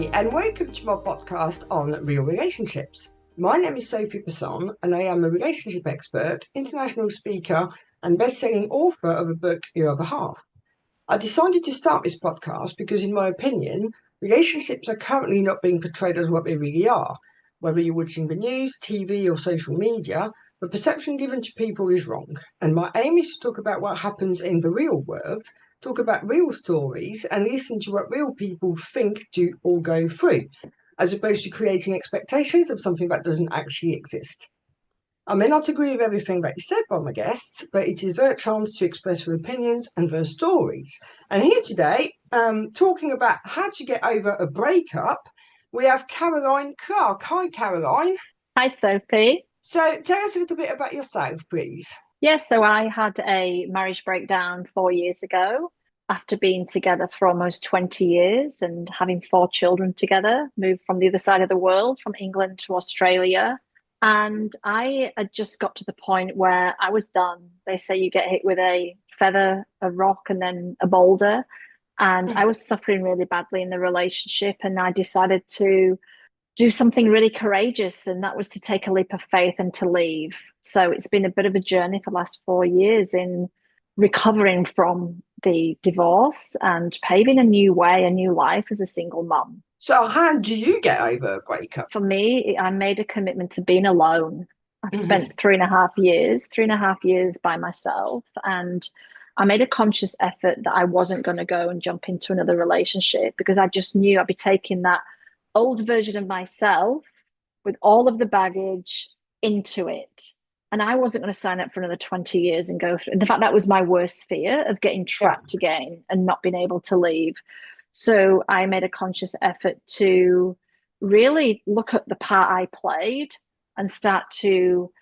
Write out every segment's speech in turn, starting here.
Hi, and welcome to my podcast on real relationships. My name is Sophie Passon, and I am a relationship expert, international speaker, and best-selling author of a book, Your Other Half. I decided to start this podcast because, in my opinion, relationships are currently not being portrayed as what they really are. Whether you're watching the news, TV, or social media, the perception given to people is wrong. And my aim is to talk about what happens in the real world, talk about real stories, and listen to what real people think, do, or go through, as opposed to creating expectations of something that doesn't actually exist. I may not agree with everything that is said by my guests, but it is their chance to express their opinions and their stories. And here today, talking about how to get over a breakup, we have Caroline Clarke. Hi, Caroline. Hi, Sophie. So tell us a little bit about yourself, please. Yes, so I had a marriage breakdown 4 years ago after being together for almost 20 years and having 4 children together, moved from the other side of the world, from England to Australia. And I had just got to the point where I was done. They say you get hit with a feather, a rock, and then a boulder. And I was suffering really badly in the relationship. And I decided to do something really courageous, and that was to take a leap of faith and to leave. So it's been a bit of a journey for the last 4 years in recovering from the divorce and paving a new way, a new life as a single mum. So how do you get over a breakup? For me, I made a commitment to being alone. I've Mhm. spent 3.5 years by myself, and I made a conscious effort that I wasn't going to go and jump into another relationship because I just knew I'd be taking that old version of myself with all of the baggage into it. And I wasn't going to sign up for another 20 years and go through. In fact, that was my worst fear of getting Yeah. trapped again and not being able to leave. So I made a conscious effort to really look at the part I played and start to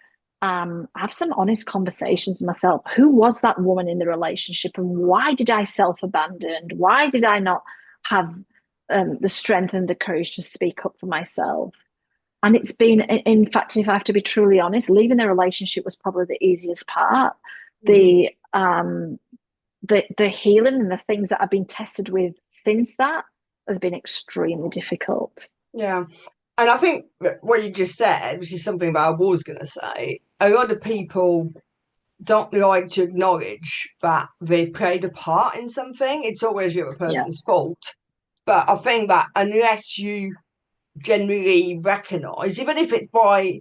have some honest conversations with myself. Who was that woman in the relationship, and why did I self-abandon? Why did I not have the strength and the courage to speak up for myself? And it's been, in fact, if I have to be truly honest, leaving the relationship was probably the easiest part. Mhm. The healing and the things that I've been tested with since that has been extremely difficult. Yeah. And I think that what you just said, which is something that I was going to say, a lot of people don't like to acknowledge that they played a part in something. It's always the other Yeah. person's fault. But I think that unless you genuinely recognise, even if it's by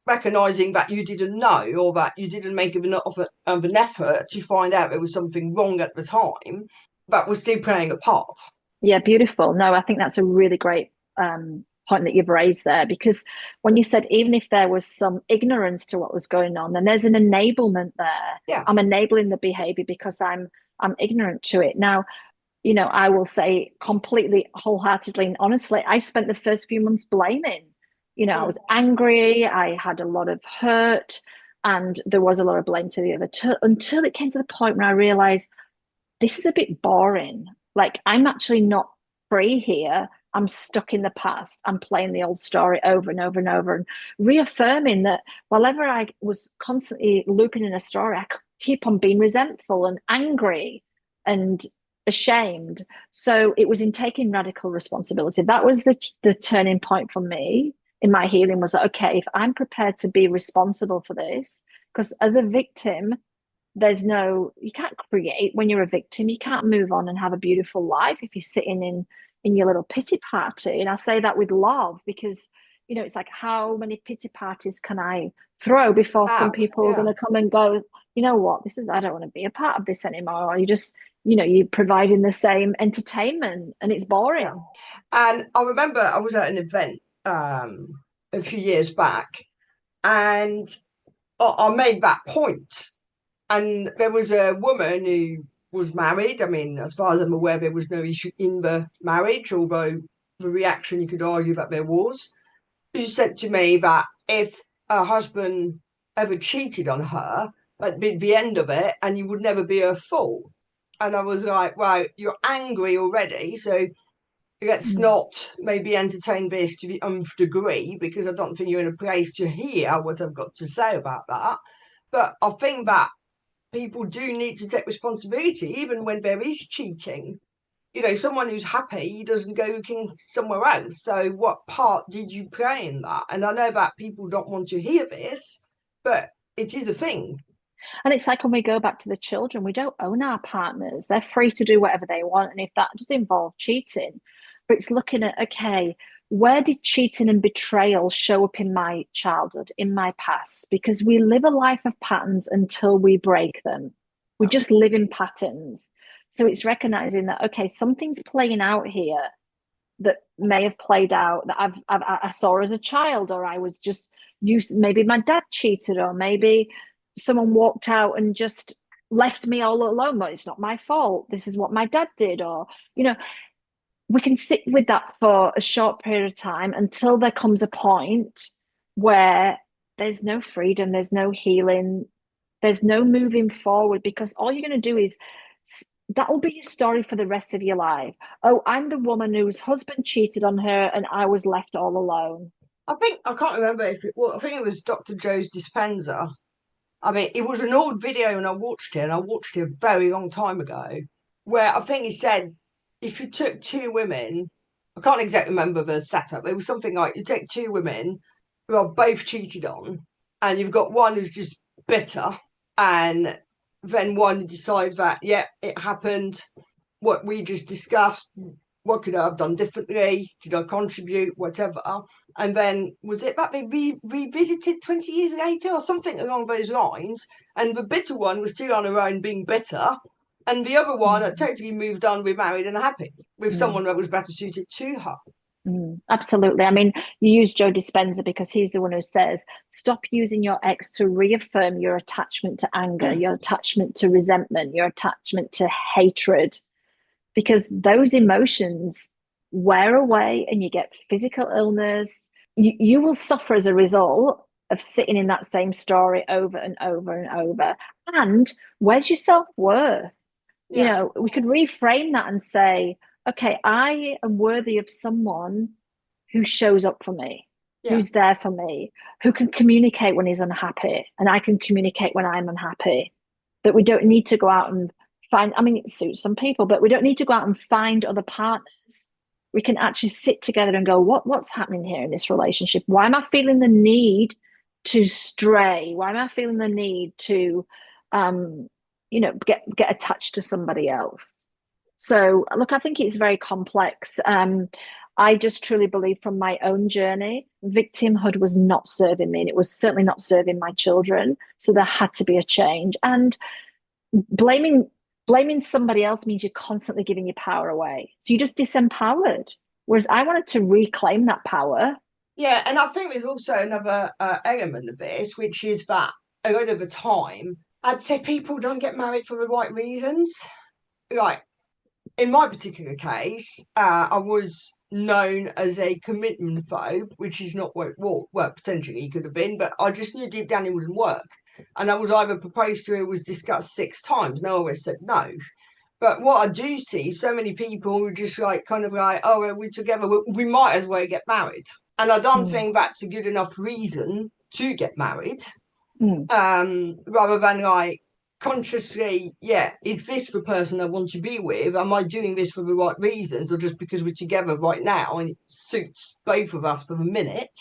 recognising that you didn't know or that you didn't make enough of an effort to find out there was something wrong at the time, that was still playing a part. Yeah, beautiful. No, I think that's a really great point that you've raised there, because when you said even if there was some ignorance to what was going on, then there's an enablement there. Yeah. I'm enabling the behavior because I'm ignorant to it. Now, I will say completely wholeheartedly and honestly, I spent the first few months blaming. I Mm. was angry, I had a lot of hurt, and there was a lot of blame to the other until it came to the point where I realized this is a bit boring. Like, I'm actually not free here. I'm stuck in the past. I'm playing the old story over and over and over and reaffirming that whenever I was constantly looping in a story, I could keep on being resentful and angry and ashamed. So it was in taking radical responsibility. That was the turning point for me in my healing, was that, okay, if I'm prepared to be responsible for this, because as a victim, you can't create when you're a victim. You can't move on and have a beautiful life if you're sitting in your little pity party. And I say that with love, because it's like, how many pity parties can I throw before some Have, people are yeah. going to come and go, you know what, I don't want to be a part of this anymore. Or you just, you're providing the same entertainment and it's Yeah. boring. And I remember I was at an event a few years back, and I made that point. And there was a woman who was married. I mean, as far as I'm aware, there was no issue in the marriage, although the reaction you could argue that there was. Who said to me that if her husband ever cheated on her, that'd be the end of it, and you would never be her fool. And I was like, well, you're angry already, so let's Mm. not maybe entertain this to the nth degree, because I don't think you're in a place to hear what I've got to say about that. But I think that people do need to take responsibility, even when there is cheating. someone who's happy doesn't go looking somewhere else. So what part did you play in that? And I know that people don't want to hear this, but it is a thing. And it's like when we go back to the children, we don't own our partners. They're free to do whatever they want. And if that does involve cheating, but it's looking at, okay, where did cheating and betrayal show up in my childhood, in my past? Because we live a life of patterns until we break them. We just live in patterns. So it's recognizing that, okay, something's playing out here that may have played out that I saw as a child, or I was just used. Maybe my dad cheated, or maybe someone walked out and just left me all alone. But it's not my fault. This is what my dad did, or you know, we can sit with that for a short period of time until there comes a point where there's no freedom, there's no healing, there's no moving forward, because all you're going to do is that will be your story for the rest of your life. Oh, I'm the woman whose husband cheated on her and I was left all alone. I can't remember if I think it was Dr. Joe's Dispenza. I mean, it was an old video and I watched it, and I watched it a very long time ago, where I think he said if you took two women, I can't exactly remember the setup, it was something like you take two women who are both cheated on, and you've got one who's just bitter, and then one decides that, yeah, it happened, what we just discussed, what could I have done differently? Did I contribute? Whatever. And then was it that they revisited 20 years later or something along those lines? And the bitter one was still on her own being bitter. And the other one had totally moved on, remarried and happy with someone that was better suited to her. Absolutely. I mean, you use Joe Dispenza because he's the one who says, stop using your ex to reaffirm your attachment to anger, your attachment to resentment, your attachment to hatred, because those emotions wear away and you get physical illness. You will suffer as a result of sitting in that same story over and over and over. And where's your self-worth? You Yeah. know, we could reframe that and say, okay, I am worthy of someone who shows up for me, Yeah. who's there for me, who can communicate when he's unhappy, and I can communicate when I'm unhappy. That we don't need to go out and find, I mean, it suits some people, but we don't need to go out and find other partners. We can actually sit together and go, what's happening here in this relationship? Why am I feeling the need to stray? Why am I feeling the need to get attached to somebody else? So look, I think it's very complex. I just truly believe from my own journey, victimhood was not serving me, and it was certainly not serving my children. So there had to be a change. And blaming blaming somebody else means you're constantly giving your power away. So you're just disempowered. Whereas I wanted to reclaim that power. Yeah, and I think there's also another element of this, which is that a lot of the time, I'd say people don't get married for the right reasons. Like, in my particular case, I was known as a commitment phobe, which is not what potentially he could have been, but I just knew deep down it wouldn't work. And I was either proposed to or was discussed 6 times, and I always said no. But what I do see, so many people who just like kind of like, oh, well, we're together, we might as well get married. And I don't Mm, think that's a good enough reason to get married. mm, Rather than like consciously, yeah, is this the person I want to be with? Am I doing this for the right reasons, or just because we're together right now and it suits both of us for the minute?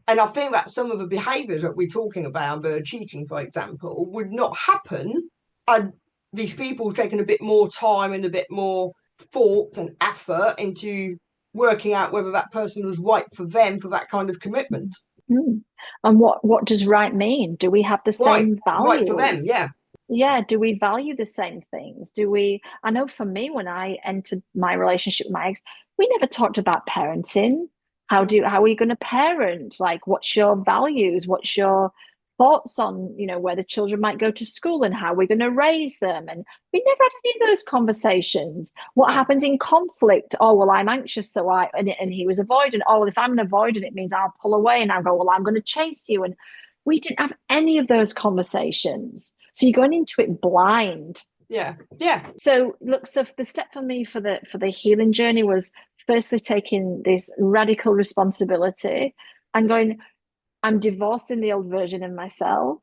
And I think that some of the behaviours that we're talking about, the cheating, for example, would not happen had these people taken a bit more time and a bit more thought and effort into working out whether that person was right for them for that kind of commitment. mm. And what does right mean? Do we have the Right, same right for them, values? yeah. Yeah, do we value the same things? Do we? I know for me, when I entered my relationship with my ex, we never talked about parenting. How are you going to parent? Like, what's your values? What's your thoughts on, where the children might go to school and how we're going to raise them? And we never had any of those conversations. What No. happens in conflict? Oh, well, I'm anxious, so and he was avoidant. Oh, well, if I'm an avoidant, it means I'll pull away and I'll go, well, I'm going to chase you. And we didn't have any of those conversations. So you're going into it blind. Yeah, yeah, So look, so the step for me for the healing journey was firstly taking this radical responsibility and going, I'm divorcing the old version of myself.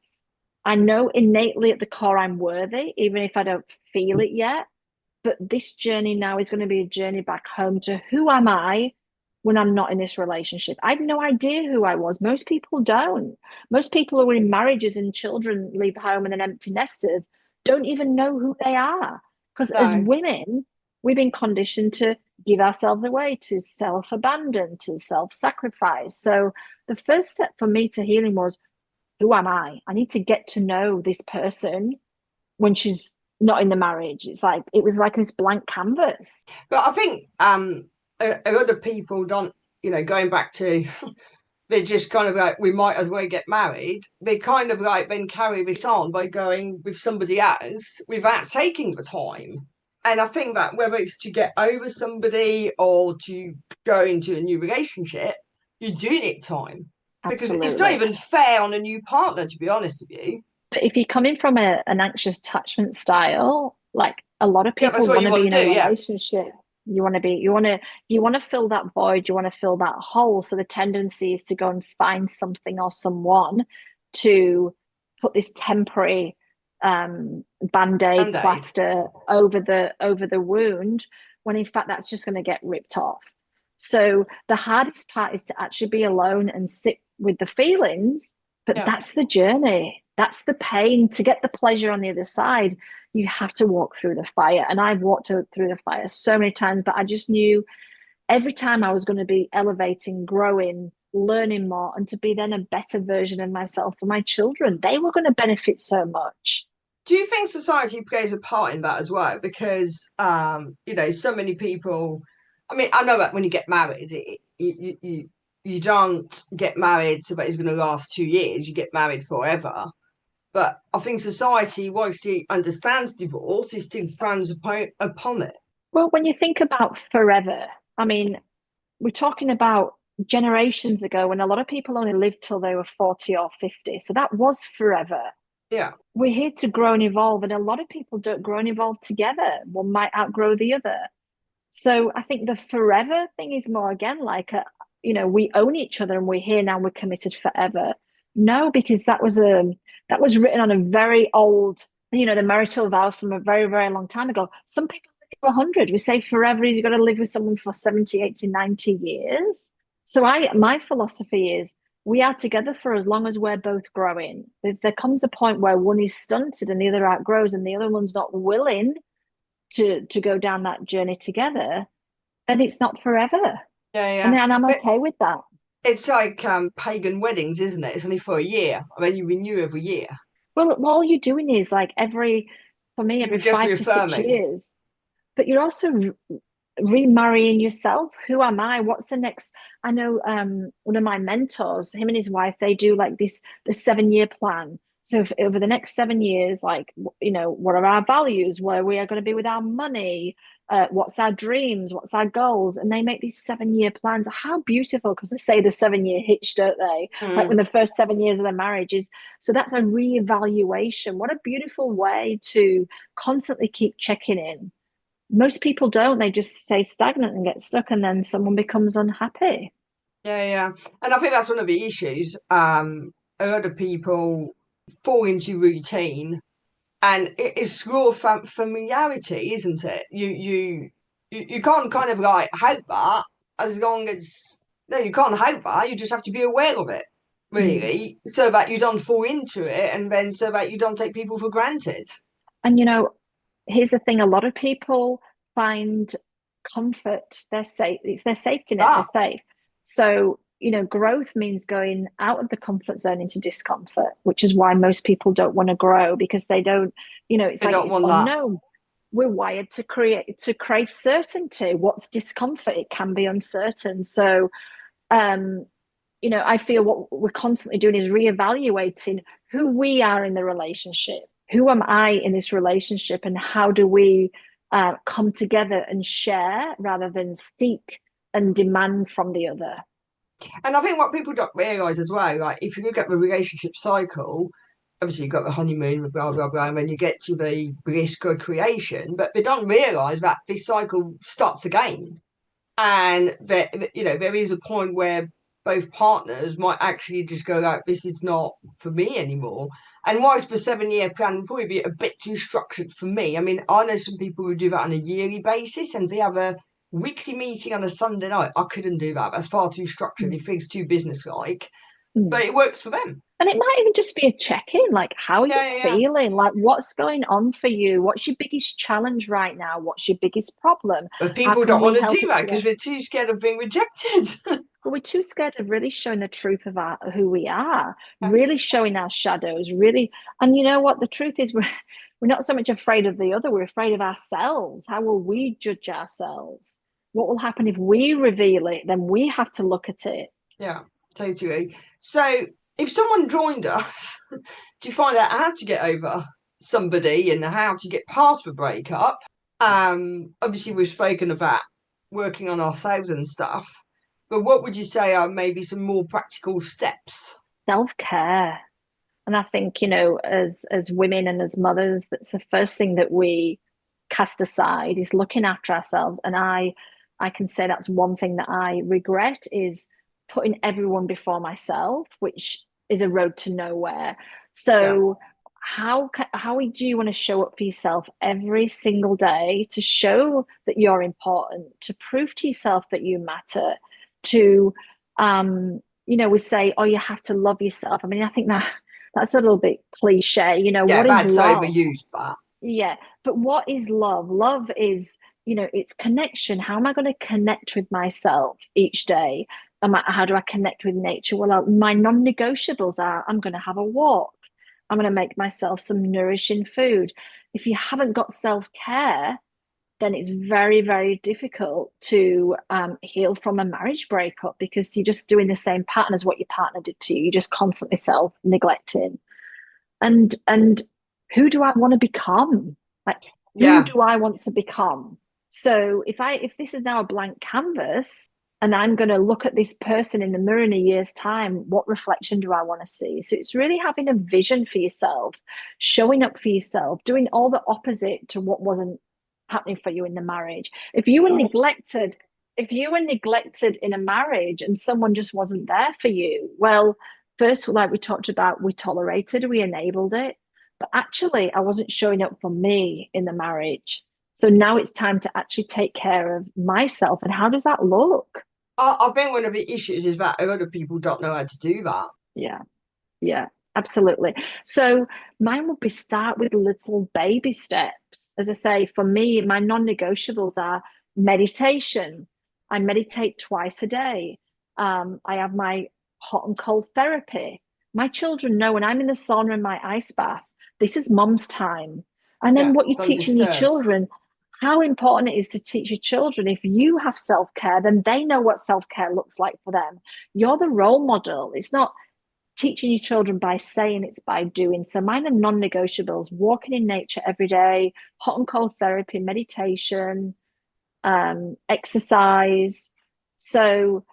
I know innately at the core I'm worthy, even if I don't feel it yet. But this journey now is going to be a journey back home to who am I when I'm not in this relationship? I had no idea who I was. Most people don't. Most people who are in marriages and children leave home and then empty nesters don't even know who they are. Because as No. women, we've been conditioned to give ourselves away, to self abandon, to self sacrifice. So the first step for me to healing was, who am I? I need to get to know this person when she's not in the marriage. It's like it was like this blank canvas. But I think a lot of people don't, going back to, they're just kind of like, we might as well get married. They kind of like then carry this on by going with somebody else without taking the time. And I think that whether it's to get over somebody or to go into a new relationship, you do need time, because it's not Absolutely. even fair on a new partner, to be honest with you. But if you're coming from an anxious attachment style, like a lot of Yeah, that's people what want you to be want in to a do. Yeah, relationship. You want to fill that void, you want to fill that hole. So the tendency is to go and find something or someone to put this temporary band-aid band aid. plaster over the wound, when in fact that's just going to get ripped off. So the hardest part is to actually be alone and sit with the feelings, but Yeah. that's the journey. That's the pain. To get the pleasure on the other side, you have to walk through the fire. And I've walked through the fire so many times, but I just knew every time I was going to be elevating, growing, learning more, and to be then a better version of myself for my children. They were going to benefit so much. Do you think society plays a part in that as well? Because so many people. I mean, I know that when you get married, you don't get married so that it's going to last 2 years. You get married forever. But I think society, whilst it understands divorce, it still frowns upon it. Well, when you think about forever, I mean, we're talking about generations ago when a lot of people only lived till they were 40 or 50. So that was forever. Yeah, We're here to grow and evolve, and a lot of people don't grow and evolve together. One might outgrow the other. So I think the forever thing is more again like we own each other and we're here now, we're committed forever. No, because that was written on a very old, the marital vows from a very, very long time ago. Some people live to 100. We say forever is you've got to live with someone for 70, 80, 90 years. So my philosophy is we are together for as long as we're both growing. If there comes a point where one is stunted and the other outgrows and the other one's not willing to go down that journey together, then it's not forever. yeah, And yeah. then I'm But okay with that. it's like pagan weddings, isn't it? It's only for a year. I mean, you renew every year. Well, all you're doing is like for me, You're every just 5 to 6 reaffirming. years, but you're also remarrying yourself. Who am I? What's the next? I know one of my mentors, him and his wife, they do like the 7 year plan. So if, over the next 7 years, like what are our values? Where we are going to be with our money? What's our dreams? What's our goals? And they make these 7 year plans. How beautiful! Because they say the 7 year hitch, don't they? Like when Mm. the first 7 years of their marriage is. So that's a reevaluation. What a beautiful way to constantly keep checking in. Most people don't. They just stay stagnant and get stuck, and then someone becomes unhappy. Yeah, yeah. And I think that's one of the issues. A lot of people fall into routine, and it's raw familiarity, isn't it? You can't kind of like help that, as long as no, you can't help that. You just have to be aware of it, Mm. really, so that you don't fall into it, and then so that you don't take people for granted. And here's the thing: a lot of people find comfort. They're safe. It's their safety net. They're Ah, safe. So growth means going out of the comfort zone into discomfort, which is why most people don't want to grow because they don't. It's I like don't it's want that. unknown. We're wired to crave certainty. What's discomfort? It can be uncertain. So um, I feel what we're constantly doing is reevaluating who we are in the relationship. Who am I in this relationship, and how do we come together and share rather than seek and demand from the other? And I think what people don't realise as well, like if you look at the relationship cycle, obviously you've got the honeymoon, blah blah blah, and then you get to the bliss creation, but they don't realise that this cycle starts again, and there is a point where both partners might actually just go like, this is not for me anymore. And whilst the 7 year plan would probably be a bit too structured for me, I mean, I know some people who do that on a yearly basis and they have a weekly meeting on a Sunday night. I couldn't do that. That's far too structured. It Mm. feels too business-like, Mm. but it works for them. And it might even just be a check-in, like how are you Yeah, yeah, yeah. feeling? Like what's going on for you? What's your biggest challenge right now? What's your biggest problem? But How people can don't we want to help do that each because other? they're too scared of being rejected. But we're too scared of really showing the truth of who we are, really showing our shadows, really. And you know what? The truth is, we're not so much afraid of the other, we're afraid of ourselves. How will we judge ourselves? What will happen if we reveal it? Then we have to look at it. Yeah, totally. So if someone joined us to find out how to get over somebody and how to get past the breakup, obviously we've spoken about working on ourselves and stuff, but what would you say are maybe some more practical steps? Self-care. And I think, as women and as mothers, that's the first thing that we cast aside is looking after ourselves. And I can say that's one thing that I regret is putting everyone before myself, which is a road to nowhere. Yeah, So how do you want to show up for yourself every single day to show that you're important, to prove to yourself that you matter, to we say, oh, you have to love yourself. I mean, I think that's a little bit cliche. yeah, What is that's love? overused, but Yeah, but what is love? Love is, it's connection. How am I going to connect with myself each day? How do I connect with nature? Well, my non-negotiables are I'm going to have a walk. I'm going to make myself some nourishing food. If you haven't got self-care, then it's very, very difficult to heal from a marriage breakup because you're just doing the same pattern as what your partner did to you. You're just constantly self-neglecting. And who do I want to become? Like, who yeah. do I want to become? So if this is now a blank canvas and I'm going to look at this person in the mirror in a year's time, what reflection do I want to see? So it's really having a vision for yourself, showing up for yourself, doing all the opposite to what wasn't happening for you in the marriage. If you were neglected in a marriage and someone just wasn't there for you, well, first, like we talked about, we tolerated, we enabled it. But actually, I wasn't showing up for me in the marriage. So now it's time to actually take care of myself. And how does that look? I think one of the issues is that a lot of people don't know how to do that. Yeah, yeah, absolutely. So mine would be start with little baby steps. As I say, for me, my non-negotiables are meditation. I meditate twice a day. I have my hot and cold therapy. My children know when I'm in the sauna and my ice bath, this is mom's time. And then Yeah, what you're don't teaching your disturb. children, how important it is to teach your children. If you have self-care, then they know what self-care looks like for them. You're the role model. It's not teaching your children by saying, it's by doing. So mine are non-negotiables: walking in nature every day, hot and cold therapy, meditation, exercise. So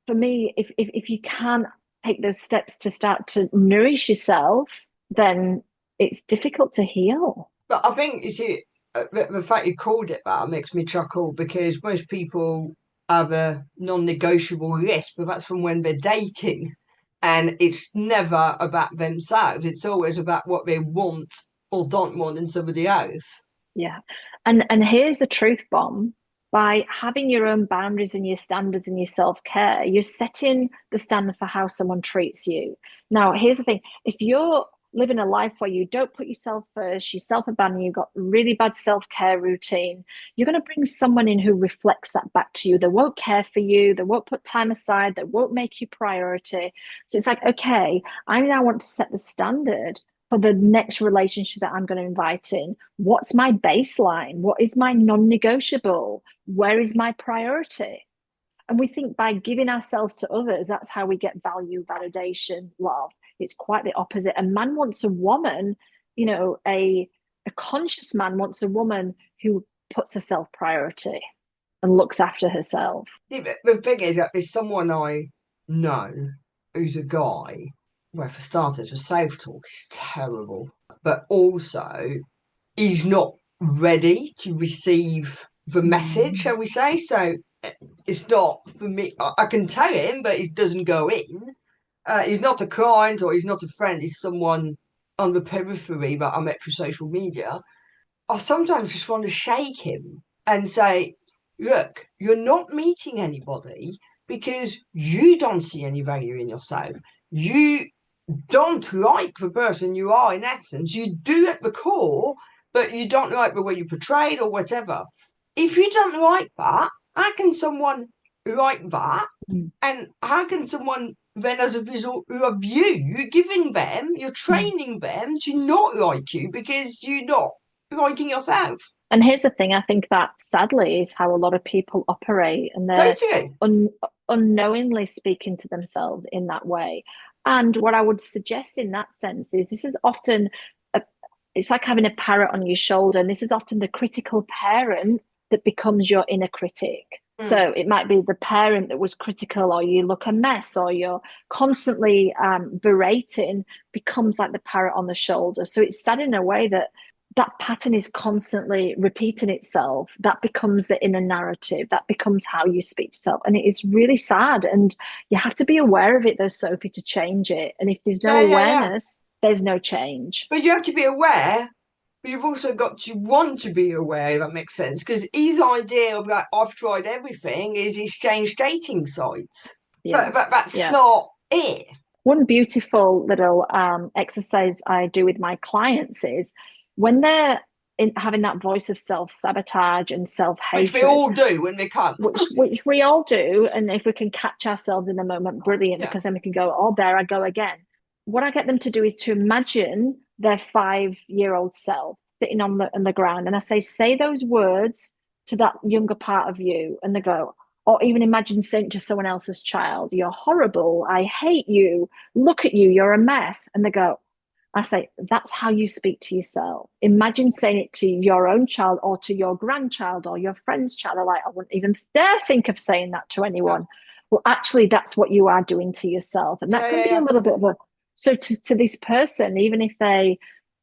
for me, if you can take those steps to start to nourish yourself, then it's difficult to heal. But I think you see, the fact you called it that makes me chuckle because most people have a non-negotiable list, but that's from when they're dating, and it's never about themselves. It's always about what they want or don't want in somebody else. Yeah. And here's the truth bomb. By having your own boundaries and your standards and your self-care, you're setting the standard for how someone treats you. Now, here's the thing. If you're living a life where you don't put yourself first, you self-abandon, you've got really bad self-care routine, you're going to bring someone in who reflects that back to you. They won't care for you. They won't put time aside. They won't make you priority. So it's like, okay, I now want to set the standard for the next relationship that I'm going to invite in. What's my baseline? What is my non-negotiable? Where is my priority? And we think by giving ourselves to others, that's how we get value, validation, love. It's quite the opposite. A man wants a woman, a conscious man wants a woman who puts herself priority and looks after herself. Yeah, but the thing is that there's someone I know who's a guy where, for starters, the self-talk is terrible, but also he's not ready to receive the message, Mm. shall we say? So it's not for me. I can tell him, but he doesn't go in. He's not a client or he's not a friend. He's someone on the periphery that I met through social media. I sometimes just want to shake him and say, look, you're not meeting anybody because you don't see any value in yourself. You don't like the person you are in essence. You do at the core, but you don't like the way you portrayed or whatever. If you don't like that, how can someone like that? Mm. And how can someone then, as a result of you, you're Mm. training them to not like you because you're not liking yourself? And here's the thing, I think that sadly is how a lot of people operate, and they're Totally. un unknowingly speaking to themselves in that way. And what I would suggest in that sense is this is often a, it's like having a parrot on your shoulder, and this is often the critical parent that becomes your inner critic. Mm. So it might be the parent that was critical, or you look a mess, or you're constantly berating, becomes like the parrot on the shoulder. So it's sad in a way that that pattern is constantly repeating itself. That becomes the inner narrative. That becomes how you speak to yourself. And it is really sad. And you have to be aware of it, though, Sophie, to change it. And if there's no Yeah. awareness, there's no change. But you have to be aware, but you've also got to want to be aware, if that makes sense. Because his idea of like, I've tried everything is exchange dating sites. Yeah. But that's Yeah. not it. One beautiful little exercise I do with my clients is when they're having that voice of self-sabotage and Which we self-hatred, all do when we come. which we all do, and if we can catch ourselves in the moment, brilliant, Yeah. because then we can go, oh, there I go again. What I get them to do is to imagine their 5-year-old self sitting on the ground, and I say those words to that younger part of you, and they go, or even imagine saying to someone else's child, you're horrible, I hate you, look at you, you're a mess, and they go, I say, that's how you speak to yourself. Imagine saying it to your own child or to your grandchild or your friend's child. They're like, I wouldn't even dare think of saying that to Yeah. anyone. Well, actually, that's what you are doing to yourself. And that Yeah. can be a Yeah. little bit of a, so to this person, even if they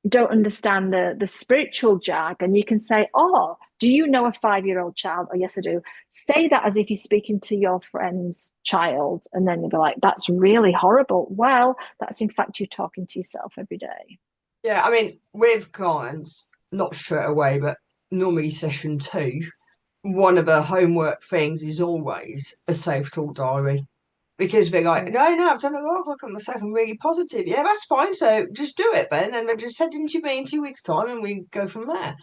don't understand the spiritual jargon, you can say, oh, do you know a 5-year-old child? Oh, yes, I do. Say that as if you're speaking to your friend's child, and then you'll be like, that's really horrible. Well, that's in fact you talking to yourself every day. Yeah. I mean, with clients, not straight away, but normally session 2, one of the homework things is always a self-talk diary. Because they're like, Mm. no, I've done a lot of work on myself. I'm really positive. Yeah, that's fine. So just do it, Ben. And then just send it to me in 2 weeks' time and we go from there.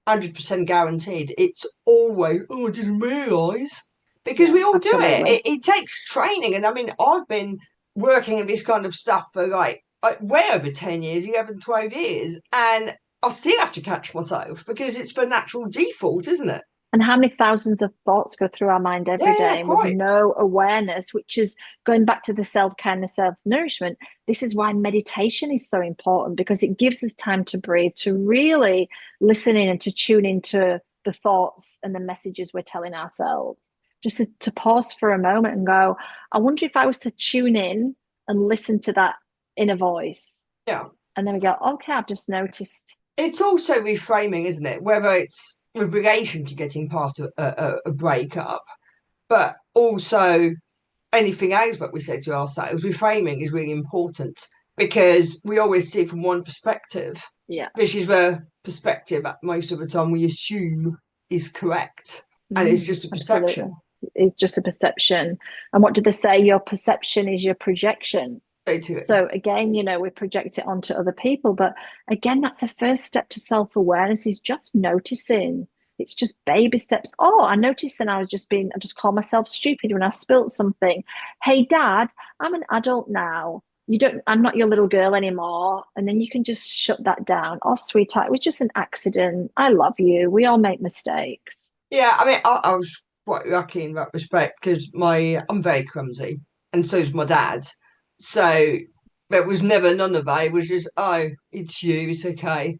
100% guaranteed. It's always, oh, I didn't realise. Because Yeah, we all do it. absolutely. It takes training. And I mean, I've been working in this kind of stuff for like way over 10 years, 11, 12 years. And I still have to catch myself because it's the natural default, isn't it? And how many thousands of thoughts go through our mind every Yeah, day, and with quite. no awareness, which is going back to the self-care and the self-nourishment. This is why meditation is so important, because it gives us time to breathe, to really listen in and to tune into the thoughts and the messages we're telling ourselves. Just to pause for a moment and go, I wonder if I was to tune in and listen to that inner voice. Yeah. And then we go, okay, I've just noticed. It's also reframing, isn't it? Whether it's with relation to getting past a breakup, but also anything else that we say to ourselves, reframing is really important because we always see it from one perspective. Yeah. This is the perspective that most of the time we assume is correct. And it's just a Absolutely. perception. It's just a perception. And what did they say? Your perception is your projection. Basically. So again, we project it onto other people. But again, that's the first step to self-awareness, is just noticing. It's just baby steps. Oh, I noticed and I just call myself stupid when I spilt something. Hey, Dad, I'm an adult now. I'm not your little girl anymore. And then you can just shut that down. Oh, sweetheart, it was just an accident. I love you. We all make mistakes. Yeah, I mean, I was quite lucky in that respect because I'm very clumsy, and so is my dad. So there was never none of that. It was just, oh, it's you, it's okay.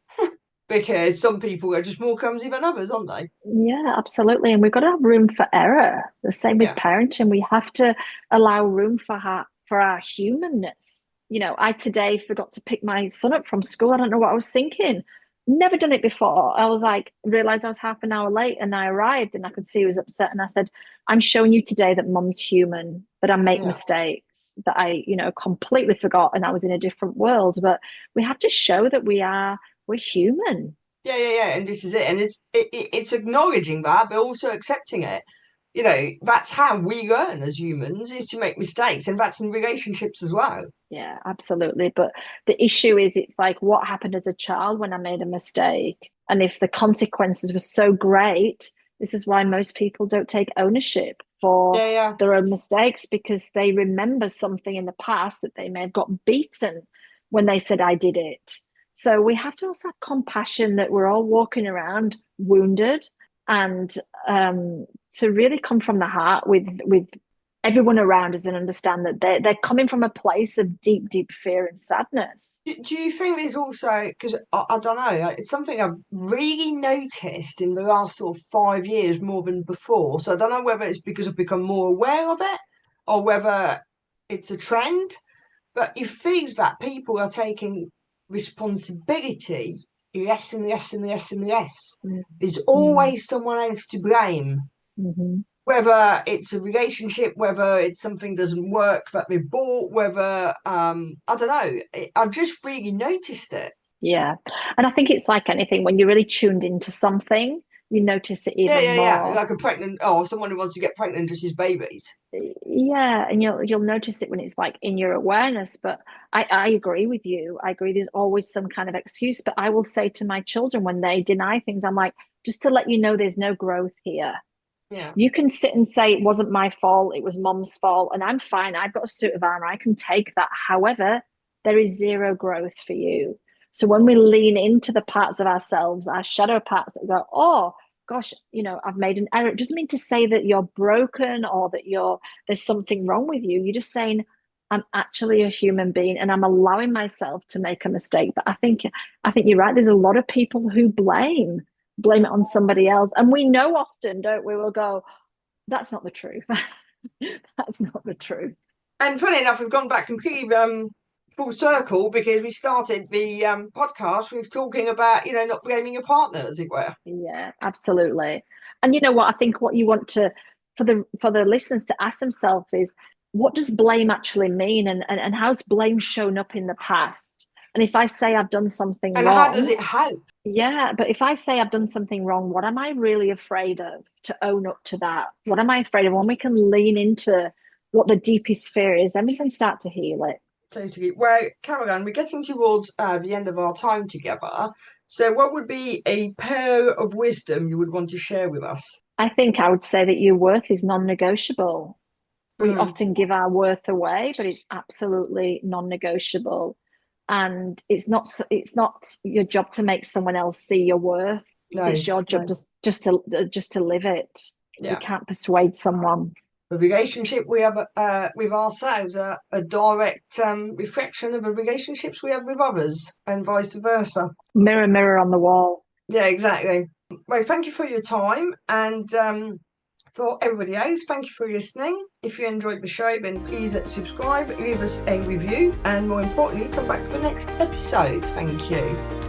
Because some people are just more clumsy than others, aren't they? Yeah, absolutely. And we've got to have room for error. The same with Yeah. parenting. We have to allow room for our humanness. I today forgot to pick my son up from school. I don't know what I was thinking. Never done it before. I was like, realized I was half an hour late and I arrived and I could see he was upset. And I said, I'm showing you today that mum's human, that I make Yeah. mistakes, that I, completely forgot and I was in a different world. But we have to show that we're human. Yeah. And this is it. And it's acknowledging that, but also accepting it. That's how we learn as humans, is to make mistakes, and that's in relationships as well. Yeah, absolutely. But the issue is, it's like, what happened as a child when I made a mistake? And if the consequences were so great, this is why most people don't take ownership for Yeah. their own mistakes, because they remember something in the past that they may have got beaten when they said, I did it. So we have to also have compassion that we're all walking around wounded, and to really come from the heart with everyone around us and understand that they're coming from a place of deep fear and sadness. Do you think there's also, because I don't know, it's something I've really noticed in the last sort of 5 years more than before. So I don't know whether it's because I've become more aware of it or whether it's a trend, but it feels that people are taking responsibility less and less and less and less. There's Mm-hmm. always someone else to blame, Mm-hmm. whether it's a relationship, whether it's something doesn't work that they bought, whether I don't know. I've just really noticed it. Yeah. And I think it's like anything, when you're really tuned into something, you notice it even Yeah. more. Like a pregnant, oh, someone who wants to get pregnant just as babies. Yeah, and you'll notice it when it's like in your awareness. But I agree with you. I agree there's always some kind of excuse. But I will say to my children when they deny things, I'm like, just to let you know there's no growth here. Yeah. You can sit and say it wasn't my fault, it was mom's fault, and I'm fine. I've got a suit of armor. I can take that. However, there is zero growth for you. So when we lean into the parts of ourselves, our shadow parts that go, oh gosh, I've made an error. It doesn't mean to say that you're broken or that there's something wrong with you. You're just saying, I'm actually a human being and I'm allowing myself to make a mistake. But I think you're right. There's a lot of people who blame it on somebody else. And we know often, don't we? We'll go, that's not the truth. That's not the truth. And funny enough, we've gone back completely full circle because we started the podcast with talking about, not blaming your partner, as it were. Yeah, absolutely. And you know what? I think what you want to for the listeners to ask themselves is, what does blame actually mean, and how's blame shown up in the past? And if I say I've done something And how does wrong, it help? yeah, but if I say I've done something wrong, what am I really afraid of, to own up to that? What am I afraid of? When we can lean into what the deepest fear is, then we can start to heal it. Totally. Well, Caroline, we're getting towards the end of our time together. So, what would be a pearl of wisdom you would want to share with us? I think I would say that your worth is non-negotiable. We Mm, often give our worth away, but it's absolutely non-negotiable. And it's not your job to make someone else see your worth. no, It's your job just to live it. You yeah. can't persuade someone. The relationship we have with ourselves are a direct reflection of the relationships we have with others, and vice versa. Mirror, mirror on the wall. Yeah, exactly. Well, thank you for your time, and for everybody else, thank you for listening. If you enjoyed the show, then please subscribe, leave us a review, and more importantly, come back for the next episode. Thank you.